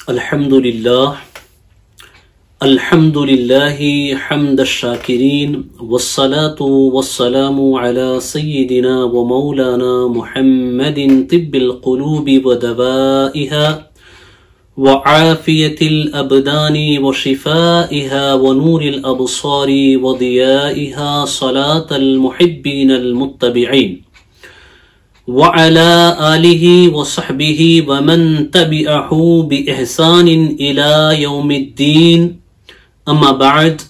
الحمد لله حمد الشاكرين والصلاة والسلام على سيدنا ومولانا محمد طب القلوب ودوائها وعافية الأبدان وشفائها ونور الأبصار وضيائها صلاة المحبين المتبعين وعلى آله وصحبه ومن تبعه بإحسان إلى يوم الدين أما بعد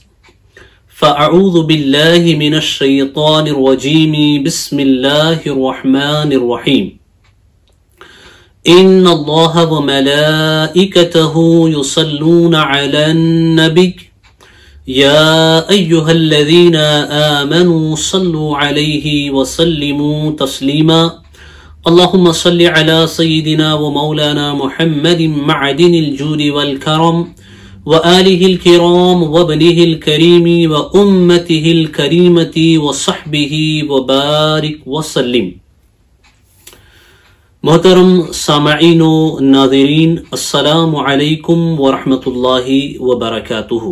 فأعوذ بالله من الشيطان الرجيم بسم الله الرحمن الرحيم إن الله وملائكته يصلون على النبي يا أيها الذين آمنوا صلوا عليه وسلموا تسليما اللهم صل على سيدنا ومولانا محمد معدن الجود والكرم وآله الكرام وابنه الكريم وأمته الكريمة وصحبه وبارك وسلم. محترم سامعین و ناظرین، السلام علیکم ورحمۃ اللہ وبرکاتہ.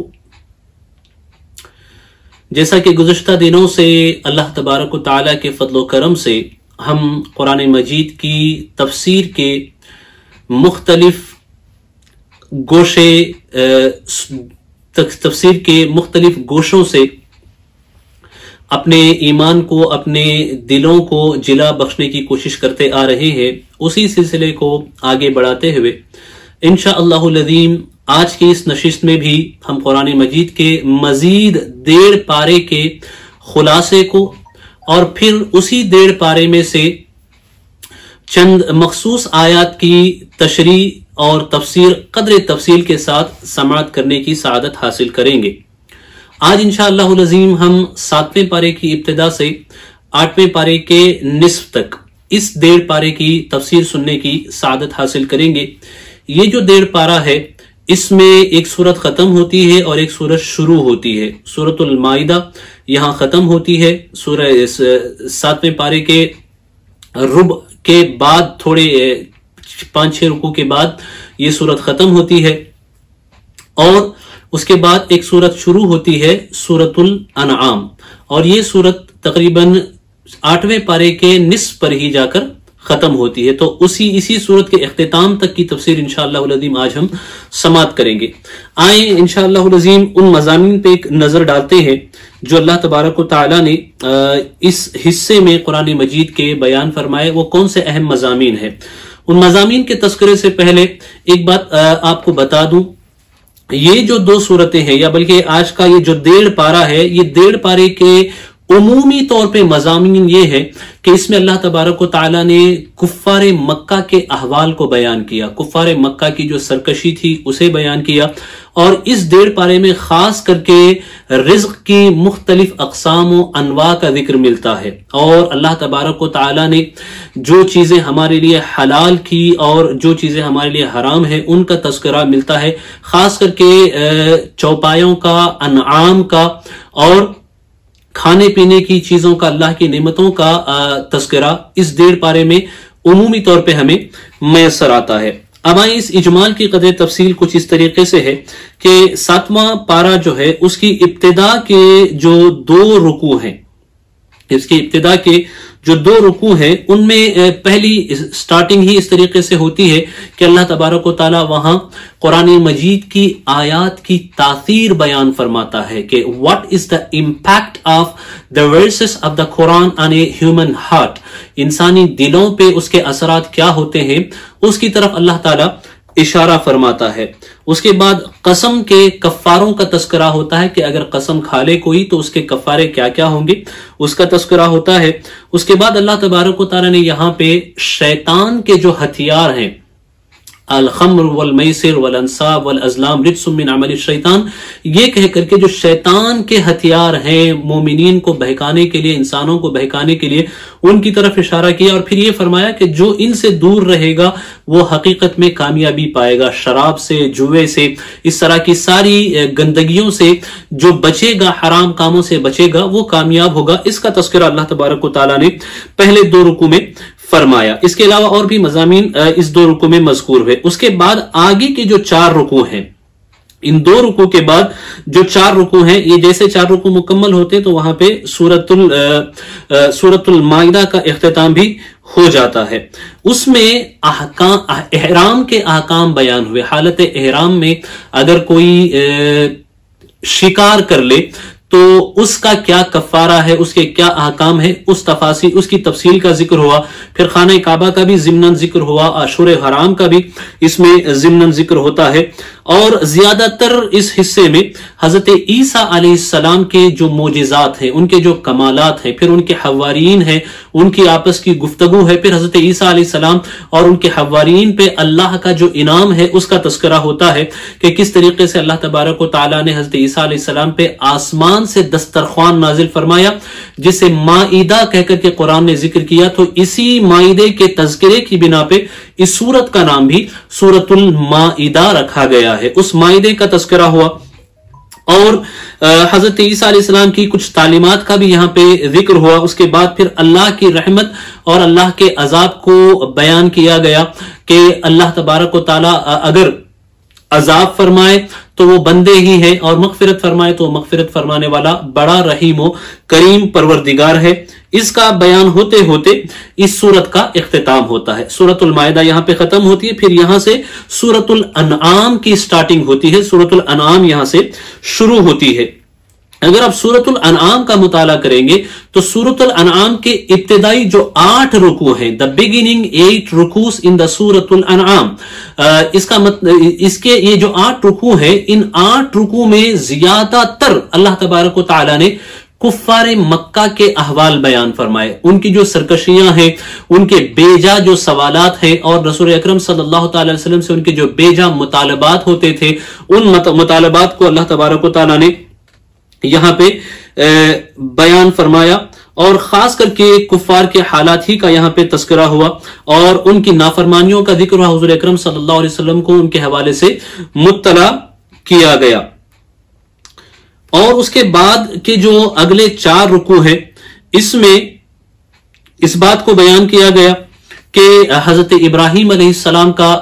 جیسا کہ گزشتہ دنوں سے اللہ تبارک و تعالیٰ کے فضل و کرم سے ہم قرآن مجید کی تفسیر کے مختلف گوشے تفسیر کے مختلف گوشوں سے اپنے ایمان کو، اپنے دلوں کو جلا بخشنے کی کوشش کرتے آ رہے ہیں. اسی سلسلے کو آگے بڑھاتے ہوئے انشاءاللہ العظیم آج کی اس نشست میں بھی ہم قرآن مجید کے مزید 1.5 پارے کے خلاصے کو اور پھر اسی 1.5 پارے میں سے چند مخصوص آیات کی تشریح اور تفسیر قدر تفصیل کے ساتھ سماعت کرنے کی سعادت حاصل کریں گے. آج انشاءاللہ العظیم ہم 7ویں پارے کی ابتدا سے 8ویں پارے کے نصف تک اس 1.5 پارے کی تفسیر سننے کی سعادت حاصل کریں گے. یہ جو 1.5 پارہ ہے اس میں ایک سورت ختم ہوتی ہے اور ایک سورت شروع ہوتی ہے. سورۃ المائدہ یہاں ختم ہوتی ہے. سورہ 7ویں پارے کے ربع کے بعد تھوڑے 5-6 رکوع کے بعد یہ سورت ختم ہوتی ہے اور اس کے بعد ایک سورت شروع ہوتی ہے سورۃ الانعام، اور یہ سورت تقریباً 8ویں پارے کے نصف پر ہی جا کر ختم ہوتی ہے. تو اسی سورت کے اختتام تک کی تفسیر انشاءاللہ العظیم آج ہم سماعت کریں گے. آئیں انشاءاللہ العظیم ان مضامین پہ ایک نظر ڈالتے ہیں جو اللہ تبارک و تعالیٰ نے اس حصے میں قرآن مجید کے بیان فرمائے. وہ کون سے اہم مضامین ہیں؟ ان مضامین کے تذکرے سے پہلے ایک بات آپ کو بتا دوں، یہ جو 2 سورتیں ہیں یا بلکہ آج کا یہ جو 1.5 پارہ ہے، یہ 1.5 پارے کے عمومی طور پہ مضامین یہ ہے کہ اس میں اللہ تبارک و تعالیٰ نے کفار مکہ کے احوال کو بیان کیا، کفار مکہ کی جو سرکشی تھی اسے بیان کیا، اور اس 1.5 پارے میں خاص کر کے رزق کی مختلف اقسام و انواع کا ذکر ملتا ہے. اور اللہ تبارک و تعالیٰ نے جو چیزیں ہمارے لیے حلال کی اور جو چیزیں ہمارے لیے حرام ہیں ان کا تذکرہ ملتا ہے، خاص کر کے چوپایوں کا، انعام کا اور کھانے پینے کی چیزوں کا، اللہ کی نعمتوں کا تذکرہ اس 1.5 پارے میں عمومی طور پہ ہمیں میسر آتا ہے. اب آئیں اس اجمال کی قدر تفصیل کچھ اس طریقے سے ہے کہ 7واں پارہ جو ہے اس کی ابتدا کے جو 2 رکوع ہیں، اس کی ابتدا کے جو 2 رکوع ہیں ان میں پہلی سٹارٹنگ ہی اس طریقے سے ہوتی ہے کہ اللہ تبارک و تعالیٰ وہاں قرآن مجید کی آیات کی تاثیر بیان فرماتا ہے کہ what is the impact of the verses of the Quran on a human heart، انسانی دلوں پہ اس کے اثرات کیا ہوتے ہیں اس کی طرف اللہ تعالیٰ اشارہ فرماتا ہے. اس کے بعد قسم کے کفاروں کا تذکرہ ہوتا ہے کہ اگر قسم کھا لے کوئی تو اس کے کفارے کیا کیا ہوں گے اس کا تذکرہ ہوتا ہے. اس کے بعد اللہ تبارک و تعالیٰ نے یہاں پہ شیطان کے جو ہتھیار ہیں، الخمر والمیسر والانصاب والازلام رجس من عمل الشیطان، یہ کہہ کر کے جو شیطان کے ہتھیار ہیں مومنین کو بہکانے کے لیے، انسانوں کو بہکانے کے لیے، ان کی طرف اشارہ کیا. اور پھر یہ فرمایا کہ جو ان سے دور رہے گا وہ حقیقت میں کامیابی پائے گا. شراب سے، جوے سے، اس طرح کی ساری گندگیوں سے جو بچے گا، حرام کاموں سے بچے گا، وہ کامیاب ہوگا. اس کا تذکرہ اللہ تبارک و تعالیٰ نے پہلے 2 رکوع میں فرمایا۔ اس کے علاوہ اور بھی مضامین اس 2 رکوع میں مذکور ہوئے۔ اس کے بعد آگے کے جو 4 رکوع ہیں، ان 2 رکوع کے بعد جو 4 رکوع ہیں، یہ جیسے 4 رکوع مکمل ہوتے تو وہاں پہ سورۃ المائدہ کا اختتام بھی ہو جاتا ہے۔ اس میں احرام کے احکام بیان ہوئے۔ حالت احرام میں اگر کوئی شکار کر لے تو اس کا کیا کفارہ ہے، اس کے کیا احکام ہے، اس کی تفصیل کا ذکر ہوا۔ پھر خانہ کعبہ کا بھی ضمناً ذکر ہوا، اشہر حرام کا بھی اس میں ضمناً ذکر ہوتا ہے۔ اور زیادہ تر اس حصے میں حضرت عیسیٰ علیہ السلام کے جو معجزات ہیں، ان کے جو کمالات ہیں، پھر ان کے حوارین ہیں، ان کی آپس کی گفتگو ہے، پھر حضرت عیسیٰ علیہ السلام اور ان کے حوارین پہ اللہ کا جو انعام ہے اس کا تذکرہ ہوتا ہے کہ کس طریقے سے اللہ تبارک و تعالیٰ نے حضرت عیسیٰ علیہ السلام پہ آسمان سے دسترخوان نازل فرمایا، جسے مائدہ کہہ کر کے قرآن نے ذکر کیا۔ تو اسی مائدے کے تذکرے کی بنا پہ اس سورت کا نام بھی سورۃ المائدہ رکھا گیا ہے۔ اس مائدے کا تذکرہ ہوا اور حضرت عیسیٰ علیہ السلام کی کچھ تعلیمات کا بھی یہاں پہ ذکر ہوا۔ اس کے بعد پھر اللہ کی رحمت اور اللہ کے عذاب کو بیان کیا گیا کہ اللہ تبارک و تعالیٰ اگر عذاب فرمائے تو وہ بندے ہی ہیں، اور مغفرت فرمائے تو وہ مغفرت فرمانے والا بڑا رحیم و کریم پروردگار ہے۔ اس کا بیان ہوتے ہوتے اس سورت کا اختتام ہوتا ہے۔ سورۃ المائدہ یہاں پہ ختم ہوتی ہے، پھر یہاں سے سورۃ الانعام کی سٹارٹنگ ہوتی ہے۔ سورۃ الانعام یہاں سے شروع ہوتی ہے۔ اگر آپ سورۃ الانعام کا مطالعہ کریں گے تو سورۃ الانعام کے ابتدائی جو 8 رکوع ہیں، the beginning 8 رکوع in the سورۃ الانعام، اس کے یہ جو 8 رکوع ہیں، ان 8 رکوع میں زیادہ تر اللہ تبارک و تعالی نے کفار مکہ کے احوال بیان فرمائے، ان کی جو سرکشیاں ہیں، ان کے بیجا جو سوالات ہیں، اور رسول اکرم صلی اللہ تعالی علیہ وسلم سے ان کے جو بیجا مطالبات ہوتے تھے، ان مطالبات کو اللہ تبارک و تعالی نے یہاں پہ بیان فرمایا، اور خاص کر کے کفار کے حالات ہی کا یہاں پہ تذکرہ ہوا، اور ان کی نافرمانیوں کا ذکر ہوا۔ حضور اکرم صلی اللہ علیہ وسلم کو ان کے حوالے سے مطلع کیا گیا۔ اور اس کے بعد کے جو اگلے 4 رکوع ہیں، اس میں اس بات کو بیان کیا گیا کہ حضرت ابراہیم علیہ السلام کا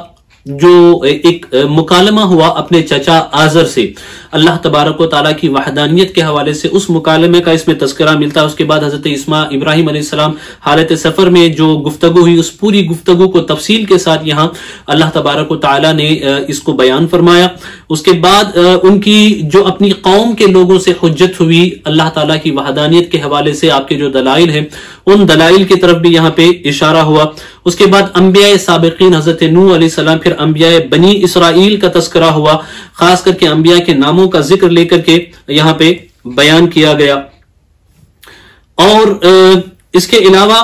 جو ایک مکالمہ ہوا اپنے چچا آزر سے، اللہ تبارک و تعالیٰ کی وحدانیت کے حوالے سے اس مکالمے کا اس میں تذکرہ ملتا ہے۔ اس کے بعد حضرت ابراہیم علیہ السلام حالت سفر میں جو گفتگو ہوئی، اس پوری گفتگو کو تفصیل کے ساتھ یہاں اللہ تبارک و تعالیٰ نے اس کو بیان فرمایا۔ اس کے بعد ان کی جو اپنی قوم کے لوگوں سے حجت ہوئی اللہ تعالیٰ کی وحدانیت کے حوالے سے، آپ کے جو دلائل ہیں ان دلائل کی طرف بھی یہاں پہ اشارہ ہوا۔ اس کے بعد انبیاء سابقین حضرت نوح علیہ السلام، پھر انبیاء بنی اسرائیل کا تذکرہ ہوا، خاص کر کے انبیاء کے ناموں کا ذکر لے کر کے یہاں پہ بیان کیا گیا۔ اور اس کے علاوہ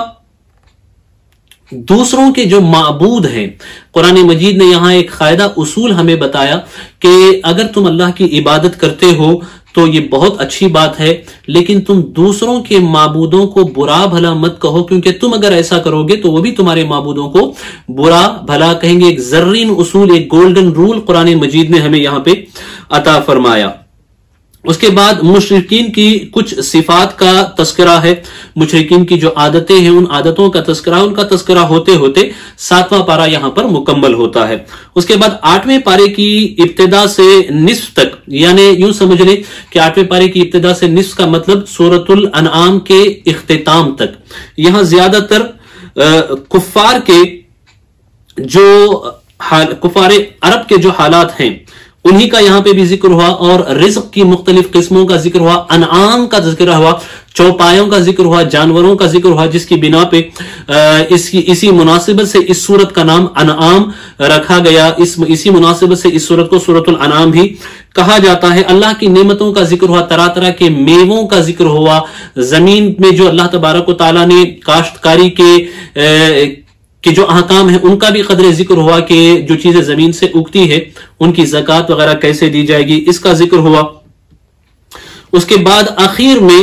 دوسروں کے جو معبود ہیں، قرآن مجید نے یہاں ایک قاعدہ اصول ہمیں بتایا کہ اگر تم اللہ کی عبادت کرتے ہو تو یہ بہت اچھی بات ہے، لیکن تم دوسروں کے معبودوں کو برا بھلا مت کہو، کیونکہ تم اگر ایسا کرو گے تو وہ بھی تمہارے معبودوں کو برا بھلا کہیں گے۔ ایک زرین اصول، ایک گولڈن رول قرآن مجید نے ہمیں یہاں پہ عطا فرمایا۔ اس کے بعد مشرکین کی کچھ صفات کا تذکرہ ہے، مشرکین کی جو عادتیں ہیں ان عادتوں کا تذکرہ، ان کا تذکرہ ہوتے ہوتے 7واں پارہ یہاں پر مکمل ہوتا ہے۔ اس کے بعد 8ویں پارے کی ابتدا سے نصف تک، یعنی یوں سمجھ لیں کہ 8ویں پارے کی ابتدا سے نصف کا مطلب سورۃ الانعام کے اختتام تک، یہاں زیادہ تر کفار عرب کے جو حالات ہیں انہی کا یہاں پہ بھی ذکر ہوا، اور رزق کی مختلف قسموں کا ذکر ہوا، انعام کا ذکر ہوا، چوپایوں کا ذکر ہوا، جانوروں کا ذکر ہوا، جس کی بنا پہ اسی مناسبت سے اس سورت کا نام انعام رکھا گیا۔ اسی مناسبت سے اس سورت کو سورۃ الانعام بھی کہا جاتا ہے۔ اللہ کی نعمتوں کا ذکر ہوا، طرح طرح کے میووں کا ذکر ہوا، زمین میں جو اللہ تبارک و تعالیٰ نے کاشتکاری کے جو احکام ہیں ان کا بھی قدر ذکر ہوا کہ جو چیزیں زمین سے اگتی ہے ان کی زکوٰۃ وغیرہ کیسے دی جائے گی، اس کا ذکر ہوا۔ اس کے بعد آخر میں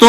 تو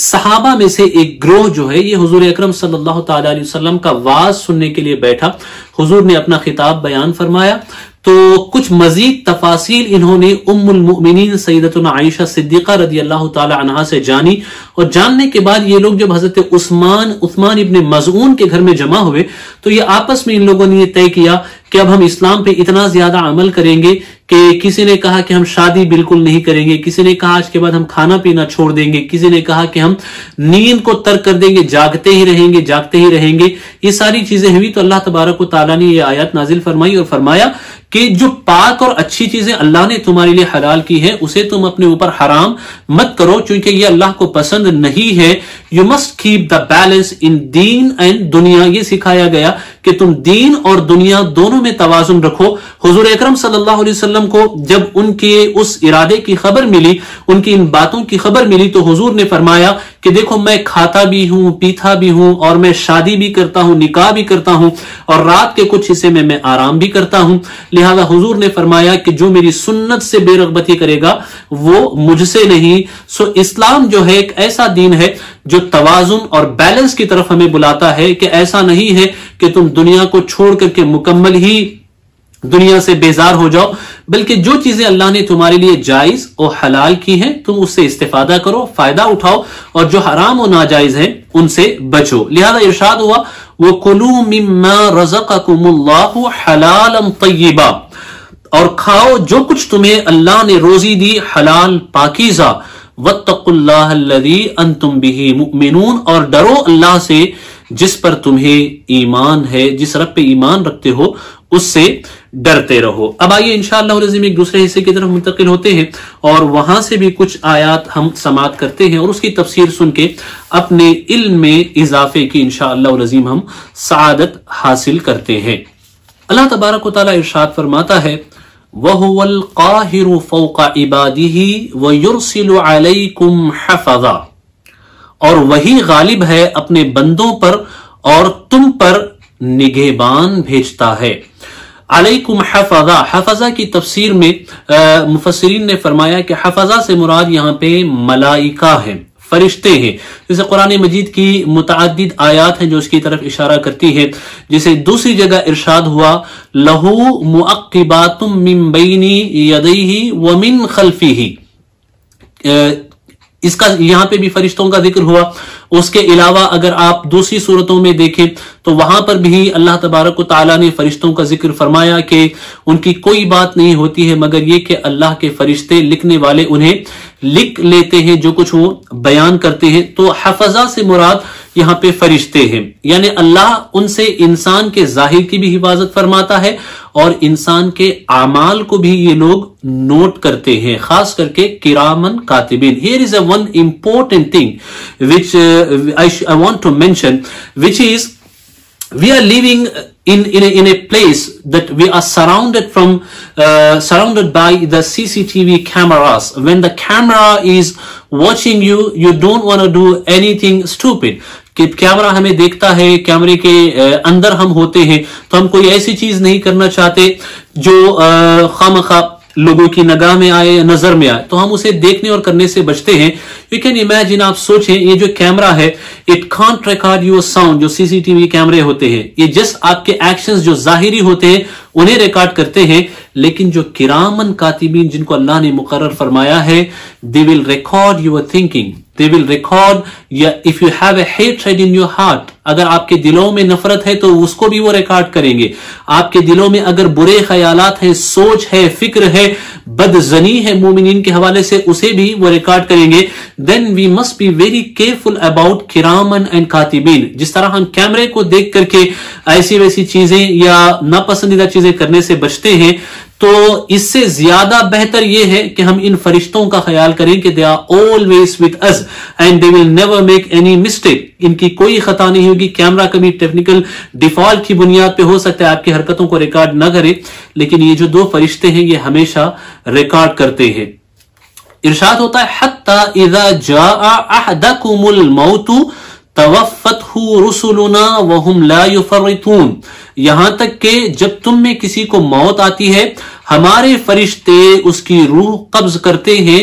صحابہ میں سے ایک گروہ جو ہے یہ حضور اکرم صلی اللہ تعالی علیہ وسلم کا واعظ سننے کے لیے بیٹھا. حضور نے اپنا خطاب بیان فرمایا تو کچھ مزید تفاصیل انہوں نے ام المؤمنین سیدتنا عائشہ صدیقہ رضی اللہ تعالی عنہا سے جانی، اور جاننے کے بعد یہ لوگ جب حضرت عثمان ابن مظعون کے گھر میں جمع ہوئے تو یہ آپس میں ان لوگوں نے یہ طے کیا کہ اب ہم اسلام پہ اتنا زیادہ عمل کریں گے کہ کسی نے کہا کہ ہم شادی بالکل نہیں کریں گے، کسی نے کہا آج کے بعد ہم کھانا پینا چھوڑ دیں گے، کسی نے کہا کہ ہم نیند کو ترک کر دیں گے، جاگتے ہی رہیں گے. یہ ساری چیزیں ہوئی تو اللہ تبارک و تعالیٰ نے یہ آیات نازل فرمائی اور فرمایا کہ جو پاک اور اچھی چیزیں اللہ نے تمہارے لیے حلال کی ہے اسے تم اپنے اوپر حرام مت کرو چونکہ یہ اللہ کو پسند نہیں ہے. You must keep the balance in دین اینڈ دنیا. یہ سکھایا گیا کہ تم دین اور دنیا دونوں میں توازن رکھو. حضور اکرم صلی اللہ علیہ وسلم کو جب ان کے اس ارادے کی خبر ملی، ان کی ان باتوں کی خبر ملی تو حضور نے فرمایا کہ دیکھو میں کھاتا بھی ہوں، پیتا بھی ہوں، اور میں شادی بھی کرتا ہوں، نکاح بھی کرتا ہوں، اور رات کے کچھ حصے میں آرام بھی کرتا ہوں. لہذا حضور نے فرمایا کہ جو میری سنت سے بے رغبتی کرے گا وہ مجھ سے نہیں. سو اسلام جو ہے ایک ایسا دین ہے جو توازن اور بیلنس کی طرف ہمیں بلاتا ہے کہ ایسا نہیں ہے کہ تم دنیا کو چھوڑ کر کے مکمل ہی دنیا سے بیزار ہو جاؤ، بلکہ جو چیزیں اللہ نے تمہارے لیے جائز اور حلال کی ہیں تم اس سے استفادہ کرو، فائدہ اٹھاؤ، اور جو حرام و ناجائز ہیں ان سے بچو. لہذا ارشاد ہوا وَكُلُوا مِمَّا رَزَقَكُمُ اللَّهُ حَلَالًا طَيِّبًا، اور کھاؤ جو کچھ تمہیں اللہ نے روزی دی حلال پاکیزہ. وَاتَّقُوا اللَّهَ الَّذِي أَنْتُمْ بِهِ مُؤْمِنُونَ، اور ڈرو اللہ سے جس پر تمہیں ایمان ہے، جس رب پہ ایمان رکھتے ہو اس سے ڈرتے رہو. اب آئیے انشاءاللہ العظیم ایک دوسرے حصے کی طرف منتقل ہوتے ہیں اور وہاں سے بھی کچھ آیات ہم سماعت کرتے ہیں اور اس کی تفسیر سن کے اپنے علم میں اضافے کی انشاءاللہ العظیم ہم سعادت حاصل کرتے ہیں. اللہ تبارک و تعالی ارشاد فرماتا ہے وَهُوَ الْقَاهِرُ فَوْقَ عِبَادِهِ وَيُرْسِلُ عَلَيْكُمْ حَفَظًا، اور وہی غالب ہے اپنے بندوں پر اور تم پر نگہبان بھیجتا ہے. علیکم حفظہ، حفظہ کی تفسیر میں مفسرین نے فرمایا کہ حفظہ سے مراد یہاں پہ ملائکہ ہیں، فرشتے ہیں. جیسے قرآن مجید کی متعدد آیات ہیں جو اس کی طرف اشارہ کرتی ہے. جیسے دوسری جگہ ارشاد ہوا لہو معقبات من بین یدیہ ومن خلفہ، اس کا یہاں پہ بھی فرشتوں کا ذکر ہوا. اس کے علاوہ اگر آپ دوسری صورتوں میں دیکھیں تو وہاں پر بھی اللہ تبارک و تعالیٰ نے فرشتوں کا ذکر فرمایا کہ ان کی کوئی بات نہیں ہوتی ہے مگر یہ کہ اللہ کے فرشتے لکھنے والے انہیں لکھ لیتے ہیں جو کچھ وہ بیان کرتے ہیں. تو حفظہ سے مراد یہاں پہ فرشتے ہیں، یعنی اللہ ان سے انسان کے ظاہر کی بھی حفاظت فرماتا ہے اور انسان کے اعمال کو بھی یہ لوگ نوٹ کرتے ہیں، خاص کر کے کرامن کاتبین. Here is a one important thing which I want to mention, which is we are living in a place that we are surrounded by the CCTV cameras. When the camera is watching you, you don't want to do anything stupid. کہ camera ہمیں دیکھتا ہے، کیمرے کے اندر ہم ہوتے ہیں تو ہم کوئی ایسی چیز نہیں کرنا چاہتے جو خامخواہ لوگوں کی نگاہ میں آئے یا نظر میں آئے، تو ہم اسے دیکھنے اور کرنے سے بچتے ہیں. یو کین امیجن، آپ سوچیں یہ جو کیمرہ ہے it can't record your sound. جو سی سی ٹی وی کیمرے ہوتے ہیں یہ جس آپ کے ایکشنز جو ظاہری ہوتے ہیں انہیں ریکارڈ کرتے ہیں، لیکن جو کرامن کاتبین جن کو اللہ نے مقرر فرمایا ہے they will record your thinking, they will record if you have a hatred in your heart. اگر آپ کے دلوں میں نفرت ہے تو اس کو بھی وہ ریکارڈ کریں گے. آپ کے دلوں میں اگر برے خیالات ہیں، سوچ ہے، فکر ہے، بدظنی ہے مومنین کے حوالے سے، اسے بھی وہ ریکارڈ کریں گے. then we must be very careful about kiraman and katibin. جس طرح ہم کیمرے کو دیکھ کر کے ایسی ویسی چیزیں یا ناپسندیدہ چیزیں کرنے سے بچتے ہیں، تو اس سے زیادہ بہتر یہ ہے کہ ہم ان فرشتوں کا خیال کریں کہ they are always with us and they will never make any mistake. ان کی کوئی خطا نہیں ہوگی. کیمرہ کبھی ٹیکنیکل ڈیفالٹ کی بنیاد پہ ہو سکتا ہے آپ کی حرکتوں کو ریکارڈ نہ کرے، لیکن یہ جو دو فرشتے ہیں یہ ہمیشہ ریکارڈ کرتے ہیں. ارشاد ہوتا ہے حتی اذا جاء احدکم الموت توفتہ رسلنا وهم لا يفرطون. یہاں تک کہ جب تم میں کسی کو موت آتی ہے ہمارے فرشتے اس کی روح قبض کرتے ہیں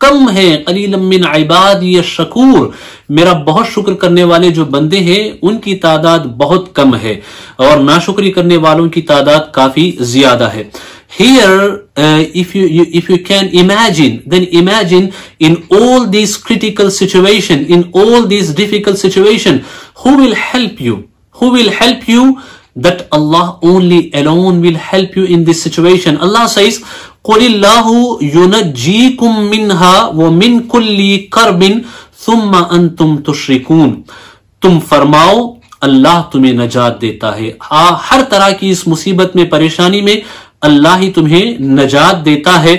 کم ہیں. قلیلا من عبادی الشکور, میرا بہت شکر کرنے والے جو بندے ہیں ان کی تعداد بہت کم ہے, اور ناشکری کرنے والوں کی تعداد کافی زیادہ ہے. Here, if you can imagine, then imagine in all these critical situation, in all these difficult situation, who will help you? Who will help you? That Allah only alone will help you in this situation. Allah says, قُلِ اللَّهُ يُنَجِّيكُم مِّنْهَا وَمِن كُلِّ كَرْبٍ ثُمَّ أَنْتُمْ تُشْرِكُونَ. تم فرماؤ اللہ تمہیں نجات دیتا ہے, ہر طرح کی اس مصیبت میں, پریشانی میں اللہ ہی تمہیں نجات دیتا ہے.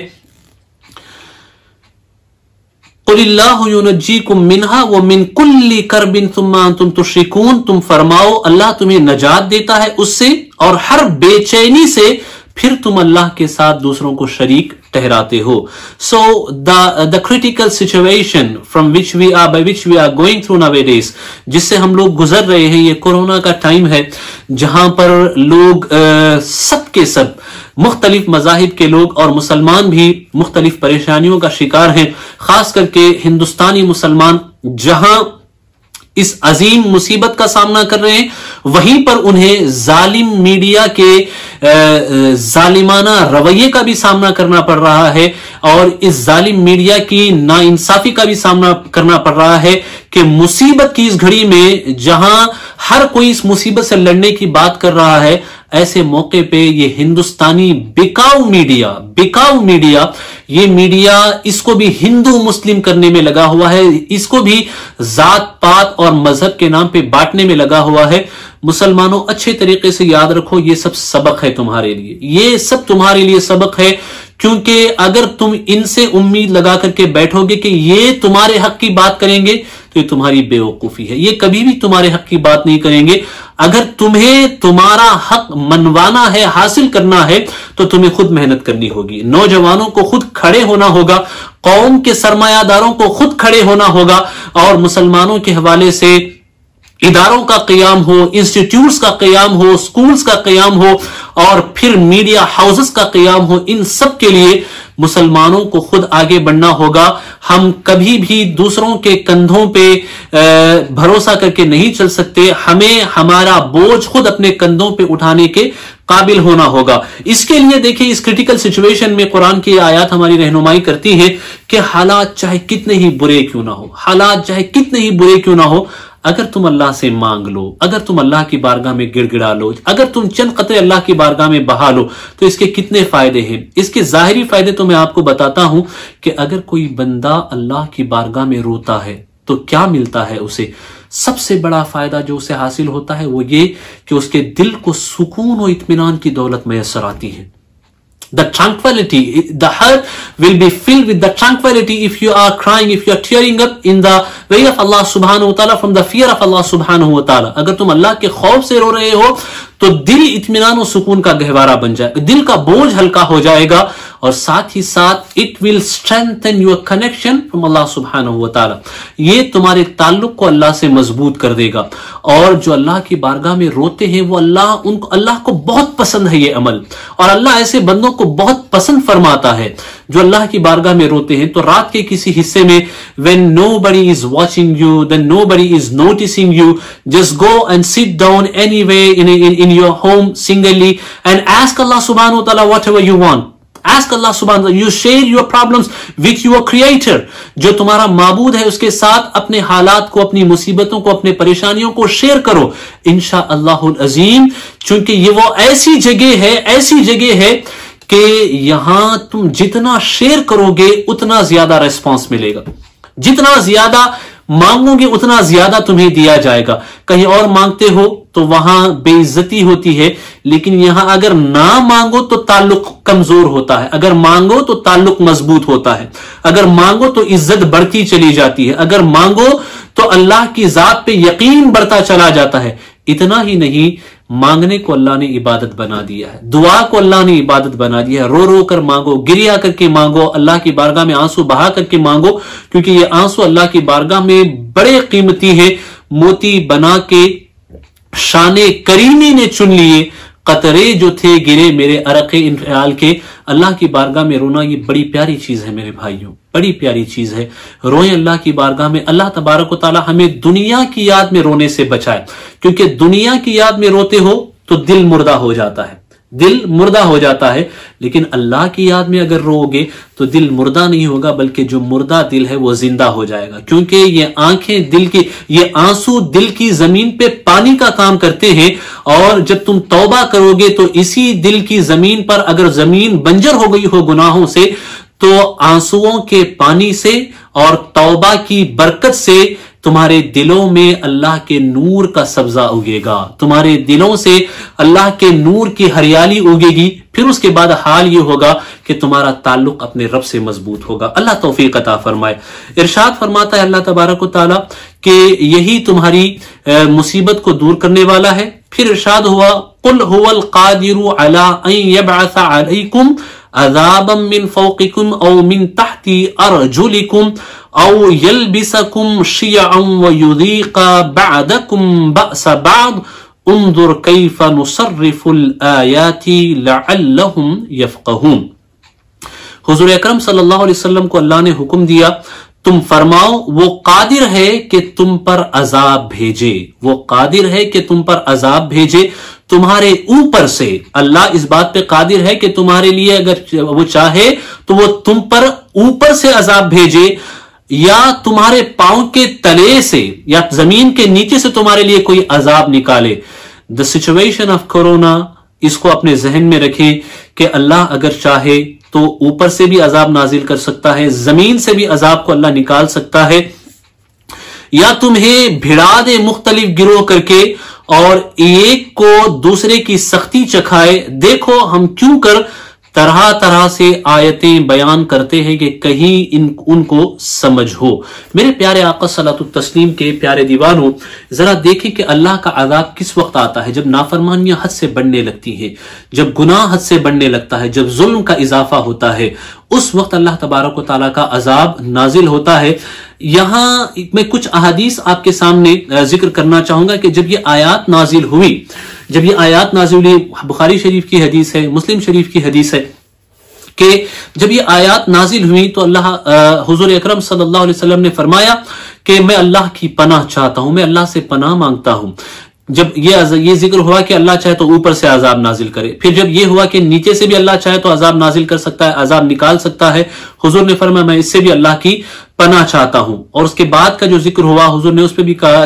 قُلِ اللَّهُ يُنَجِّيكُم مِّنْهَا وَمِن كُلِّ كَرْبٍ ثُمَّ أَنْتُمْ تُشْرِكُونَ. تم فرماؤ اللہ تمہیں نجات دیتا ہے اس سے اور ہر بے چینی سے, پھر تم اللہ کے ساتھ دوسروں کو شریک ٹھہراتے ہو. So the critical situation by which we are going through nowadays, جس سے ہم لوگ گزر رہے ہیں, یہ کورونا کا ٹائم ہے جہاں پر لوگ سب کے سب مختلف مذاہب کے لوگ اور مسلمان بھی مختلف پریشانیوں کا شکار ہیں. خاص کر کے ہندوستانی مسلمان جہاں اس عظیم مصیبت کا سامنا کر رہے ہیں, وہیں پر انہیں ظالم میڈیا کے ظالمانہ رویے کا بھی سامنا کرنا پڑ رہا ہے, اور اس ظالم میڈیا کی ناانصافی کا بھی سامنا کرنا پڑ رہا ہے کہ مصیبت کی اس گھڑی میں جہاں ہر کوئی اس مصیبت سے لڑنے کی بات کر رہا ہے, ایسے موقع پہ یہ ہندوستانی بکاؤ میڈیا, یہ میڈیا اس کو بھی ہندو مسلم کرنے میں لگا ہوا ہے, اس کو بھی ذات پات اور مذہب کے نام پہ بانٹنے میں لگا ہوا ہے. مسلمانوں اچھے طریقے سے یاد رکھو, یہ سب سبق ہے تمہارے لیے, یہ سب تمہارے لیے سبق ہے, کیونکہ اگر تم ان سے امید لگا کر کے بیٹھو گے کہ یہ تمہارے حق کی بات کریں گے تو یہ تمہاری بے وقوفی ہے. یہ کبھی بھی تمہارے حق کی بات نہیں کریں گے. اگر تمہیں تمہارا حق منوانا ہے, حاصل کرنا ہے, تو تمہیں خود محنت کرنی ہوگی. نوجوانوں کو خود کھڑے ہونا ہوگا, قوم کے سرمایہ داروں کو خود کھڑے ہونا ہوگا, اور مسلمانوں کے حوالے سے اداروں کا قیام ہو, انسٹیٹیوٹس کا قیام ہو, سکولز کا قیام ہو, اور پھر میڈیا ہاؤسز کا قیام ہو. ان سب کے لیے مسلمانوں کو خود آگے بڑھنا ہوگا. ہم کبھی بھی دوسروں کے کندھوں پہ بھروسہ کر کے نہیں چل سکتے. ہمیں ہمارا بوجھ خود اپنے کندھوں پہ اٹھانے کے قابل ہونا ہوگا. اس کے لیے دیکھیں, اس کریٹیکل سچویشن میں قرآن کی آیات ہماری رہنمائی کرتی ہیں کہ حالات چاہے کتنے ہی برے کیوں نہ ہو, حالات چاہے کتنے ہی برے کیوں نہ ہو, اگر تم اللہ سے مانگ لو, اگر تم اللہ کی بارگاہ میں گڑ گڑا لو, اگر تم چند قطرے اللہ کی بارگاہ میں بہا لو, تو اس کے کتنے فائدے ہیں. اس کے ظاہری فائدے تو میں آپ کو بتاتا ہوں کہ اگر کوئی بندہ اللہ کی بارگاہ میں روتا ہے تو کیا ملتا ہے اسے. سب سے بڑا فائدہ جو اسے حاصل ہوتا ہے وہ یہ کہ اس کے دل کو سکون و اطمینان کی دولت میسر آتی ہے. The tranquility, the heart will be filled with the tranquility if you are crying, if you are tearing up in the way of Allah subhanahu wa ta'ala, from the fear of Allah subhanahu wa ta'ala. اگر تم اللہ کے خوف سے رو رہے ہو تو دل اطمینان و سکون کا گہوارہ بن جائے گا, دل کا بوجھ ہلکا ہو جائے گا, اور ساتھ ہی ساتھ it will strengthen your connection from Allah subhanahu wa ta'ala. یہ تمہارے تعلق کو اللہ سے مضبوط کر دے گا. اور جو اللہ کی بارگاہ میں روتے ہیں وہ اللہ کو بہت پسند ہے یہ عمل, اور اللہ ایسے بندوں کو بہت پسند فرماتا ہے جو اللہ کی بارگاہ میں روتے ہیں. تو رات کے کسی حصے میں when nobody is watching you, then nobody is noticing you, just go and sit down anyway in your home singly and ask Allah subhanahu wa ta'ala whatever you want. Ask Allah subhanahu wa ta'ala, you share your problems with your creator. جو تمہارا معبود ہے اس کے ساتھ اپنے حالات کو, اپنی مصیبتوں کو, اپنے پریشانیوں کو شیئر کرو انشاءاللہ العظیم. چونکہ یہ وہ ایسی جگہ ہے کہ یہاں تم جتنا شیئر کرو گے اتنا زیادہ ریسپانس ملے گا, جتنا زیادہ مانگو گے اتنا زیادہ تمہیں دیا جائے گا. کہیں اور مانگتے ہو تو وہاں بے عزتی ہوتی ہے, لیکن یہاں اگر نہ مانگو تو تعلق کمزور ہوتا ہے, اگر مانگو تو تعلق مضبوط ہوتا ہے, اگر مانگو تو عزت بڑھتی چلی جاتی ہے, اگر مانگو تو اللہ کی ذات پہ یقین بڑھتا چلا جاتا ہے. اتنا ہی نہیں, مانگنے کو اللہ نے عبادت بنا دیا ہے, دعا کو اللہ نے عبادت بنا دیا ہے. رو رو کر مانگو, گریا کر کے مانگو, اللہ کی بارگاہ میں آنسو بہا کر کے مانگو, کیونکہ یہ آنسو اللہ کی بارگاہ میں بڑے قیمتی ہیں. موتی بنا کے شان کریمی نے چن لیے, قطرے جو تھے گرے میرے عرق انفعال کے. اللہ کی بارگاہ میں رونا یہ بڑی پیاری چیز ہے میرے بھائیوں، بڑی پیاری چیز ہے. روئیں اللہ کی بارگاہ میں. اللہ تبارک و تعالی ہمیں دنیا کی یاد میں رونے سے بچائے، کیونکہ دنیا کی یاد میں روتے ہو تو دل مردہ ہو جاتا ہے، دل مردہ ہو جاتا ہے. لیکن اللہ کی یاد میں اگر رو گے تو دل مردہ نہیں ہوگا، بلکہ جو مردہ دل ہے وہ زندہ ہو جائے گا. کیونکہ یہ آنکھیں دل کی، یہ آنسو دل کی زمین پہ پانی کا کام کرتے ہیں، اور جب تم توبہ کرو گے تو اسی دل کی زمین پر اگر زمین بنجر ہو گئی ہو گناہوں سے، تو آنسوؤں کے پانی سے اور توبہ کی برکت سے تمہارے دلوں میں اللہ کے نور کا سبزہ اگے گا، تمہارے دلوں سے اللہ کے نور کی ہریالی اگے گی. پھر اس کے بعد حال یہ ہوگا کہ تمہارا تعلق اپنے رب سے مضبوط ہوگا. اللہ توفیق عطا فرمائے. ارشاد فرماتا ہے اللہ تبارک و تعالی کہ یہی تمہاری مصیبت کو دور کرنے والا ہے. پھر ارشاد ہوا قل هو القادر على ان يبعث عليكم عذابا من فوقكم او من تحت ارجلكم او يلبسكم شيعا ويذيق بعضكم بأس بعض انظر كيف نصرف الآيات لعلهم يفقهون. حضور اکرم صلی اللہ علیہ وسلم کو اللہ نے حکم دیا تم فرماؤ وہ قادر ہے کہ تم پر عذاب بھیجے، وہ قادر ہے کہ تم پر عذاب بھیجے تمہارے اوپر سے. اللہ اس بات پہ قادر ہے کہ تمہارے لیے اگر وہ چاہے تو وہ تم پر اوپر سے عذاب بھیجے، یا تمہارے پاؤں کے تلے سے یا زمین کے نیچے سے تمہارے لیے کوئی عذاب نکالے. The situation of corona، اس کو اپنے ذہن میں رکھیں کہ اللہ اگر چاہے تو اوپر سے بھی عذاب نازل کر سکتا ہے، زمین سے بھی عذاب کو اللہ نکال سکتا ہے، یا تمہیں بھڑا دے مختلف گروہ کر کے اور ایک کو دوسرے کی سختی چکھائے. دیکھو ہم کیوں کر طرح طرح سے آیتیں بیان کرتے ہیں کہ کہیں ان کو سمجھ ہو. میرے پیارے آقا صلاۃ التسلیم کے پیارے دیوانوں، ذرا دیکھیں کہ اللہ کا عذاب کس وقت آتا ہے؟ جب نافرمانیاں حد سے بڑھنے لگتی ہیں، جب گناہ حد سے بڑھنے لگتا ہے، جب ظلم کا اضافہ ہوتا ہے، اس وقت اللہ تبارک و تعالیٰ کا عذاب نازل ہوتا ہے. یہاں میں کچھ احادیث آپ کے سامنے ذکر کرنا چاہوں گا کہ جب یہ آیات نازل ہوئی، جب یہ آیات نازل ہوئی، بخاری شریف کی حدیث ہے، مسلم شریف کی حدیث ہے کہ جب یہ آیات نازل ہوئی تو اللہ حضور اکرم صلی اللہ علیہ وسلم نے فرمایا کہ میں اللہ کی پناہ چاہتا ہوں، میں اللہ سے پناہ مانگتا ہوں. جب یہ ذکر ہوا کہ اللہ چاہے تو اوپر سے عذاب نازل کرے، پھر جب یہ ہوا کہ نیچے سے بھی اللہ چاہے تو عذاب نازل کر سکتا ہے، عذاب نکال سکتا ہے، حضور نے فرمایا میں اس سے بھی اللہ کی پناہ چاہتا ہوں. اور اس کے بعد کا جو ذکر ہوا حضور نے اس پہ بھی کہا،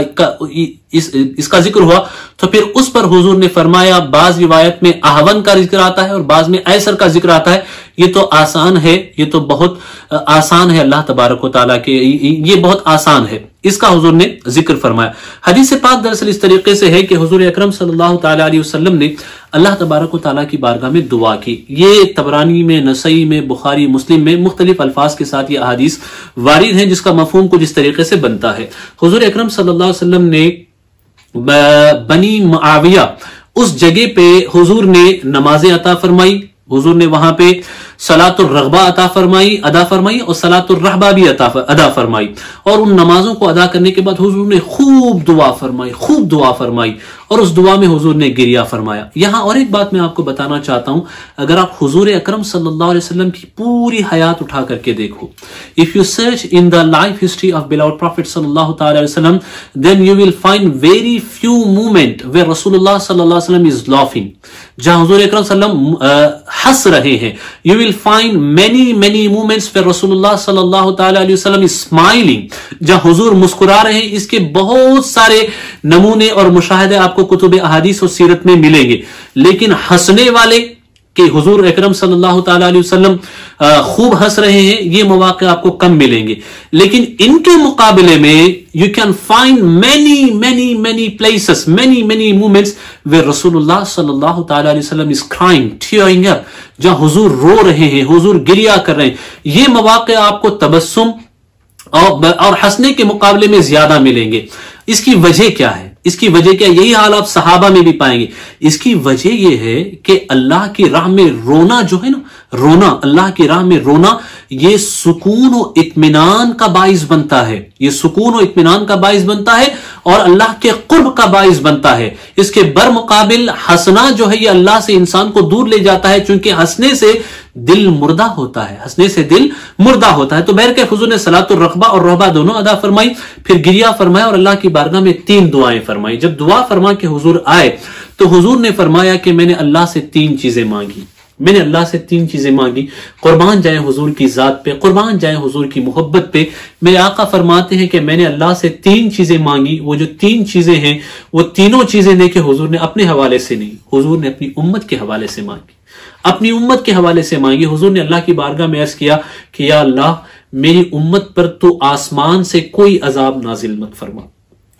اس کا ذکر ہوا تو پھر اس پر حضور نے فرمایا، بعض روایت میں احون کا ذکر آتا ہے اور بعض میں ایسر کا ذکر آتا ہے. یہ تو آسان ہے، یہ تو بہت آسان ہے اللہ تبارک و تعالیٰ کے، یہ بہت آسان ہے، اس کا حضور نے ذکر فرمایا. حدیث پاک دراصل اس طریقے سے ہے کہ حضور اکرم صلی اللہ تعالیٰ علیہ وسلم نے اللہ تبارک و تعالیٰ کی بارگاہ میں دعا کی. یہ طبرانی میں، نسائی میں، بخاری، مسلم میں مختلف الفاظ کے ساتھ یہ احادیث وارد ہیں، جس کا مفہوم کچھ اس طریقے سے بنتا ہے. حضور اکرم صلی اللہ علیہ وسلم نے بنی معاویہ اس جگہ پہ حضور نے نمازیں عطا فرمائی، حضور نے وہاں پہ صلاۃ الرغبہ ادا فرمائی اور صلاۃ الرحبہ بھی ادا فرمائی. اور ان نمازوں کو ادا کرنے کے بعد حضور نے خوب دعا فرمائی اور اس دعا میں حضور نے گریہ فرمایا. یہاں اور ایک بات میں آپ کو بتانا چاہتا ہوں، اگر آپ حضور اکرم صلی اللہ علیہ وسلم کی پوری حیات اٹھا کر کے دیکھو، if you search in the life history of beloved Prophet صلی اللہ تعالی علیہ وسلم, then you will find very few moments where رسول اللہ صلی اللہ علیہ وسلم is laughing، جہاں حضور اکرم صلی اللہ علیہ وسلم ہنس رہے ہیں. You will find many moments where رسول اللہ صلی اللہ تعالی علیہ وسلم is smiling، جہاں حضور مسکرا رہے ہیں. اس کے بہت سارے نمونے اور مشاہدے آپ کو کتب احادیث اور سیرت میں ملیں گے، لیکن ہنسنے والے کہ حضور اکرم صلی اللہ تعالی علیہ وسلم خوب ہنس رہے ہیں، یہ مواقع آپ کو کم ملیں گے. لیکن ان کے مقابلے میں you can find many places, many moments where رسول اللہ صلی اللہ تعالی علیہ وسلم is crying, tearing up، جہاں حضور رو رہے ہیں، حضور گریہ کر رہے ہیں. یہ مواقع آپ کو تبسم اور ہنسنے کے مقابلے میں زیادہ ملیں گے. اس کی وجہ کیا ہے؟ اس کی وجہ کیا؟ یہی حال آپ صحابہ میں بھی پائیں گے. اس کی وجہ یہ ہے کہ اللہ کی راہ میں رونا جو ہے نا، اللہ کی راہ میں رونا، یہ سکون و اطمینان کا باعث بنتا ہے، یہ سکون و اطمینان کا باعث بنتا ہے. اور اللہ کے قرب کا باعث بنتا ہے. اس کے برمقابل ہنسنا جو ہے یہ اللہ سے انسان کو دور لے جاتا ہے، چونکہ ہنسنے سے دل مردہ ہوتا ہے، ہنسنے سے دل مردہ ہوتا ہے. تو بہر کے حضور نے صلاۃ الرغبہ اور رہبہ دونوں ادا فرمائی، پھر گریہ فرمایا اور اللہ کی بارگاہ میں 3 دعائیں فرمائی. جب دعا فرما کے حضور آئے تو حضور نے فرمایا کہ میں نے اللہ سے 3 چیزیں مانگی. میں نے اللہ سے 3 چیزیں مانگی. قربان جائیں حضور کی ذات پہ، قربان جائیں حضور کی محبت پہ. میرے آقا فرماتے ہیں کہ میں نے اللہ سے 3 چیزیں مانگی. وہ جو 3 چیزیں ہیں وہ تینوں چیزیں دیکھیں حضور نے اپنے حوالے سے نہیں، حضور نے اپنی امت کے حوالے سے مانگی، اپنی امت کے حوالے سے مانگی. حضور نے اللہ کی بارگاہ میں عرض کیا کہ یا اللہ میری امت پر تو آسمان سے کوئی عذاب نازل مت فرما،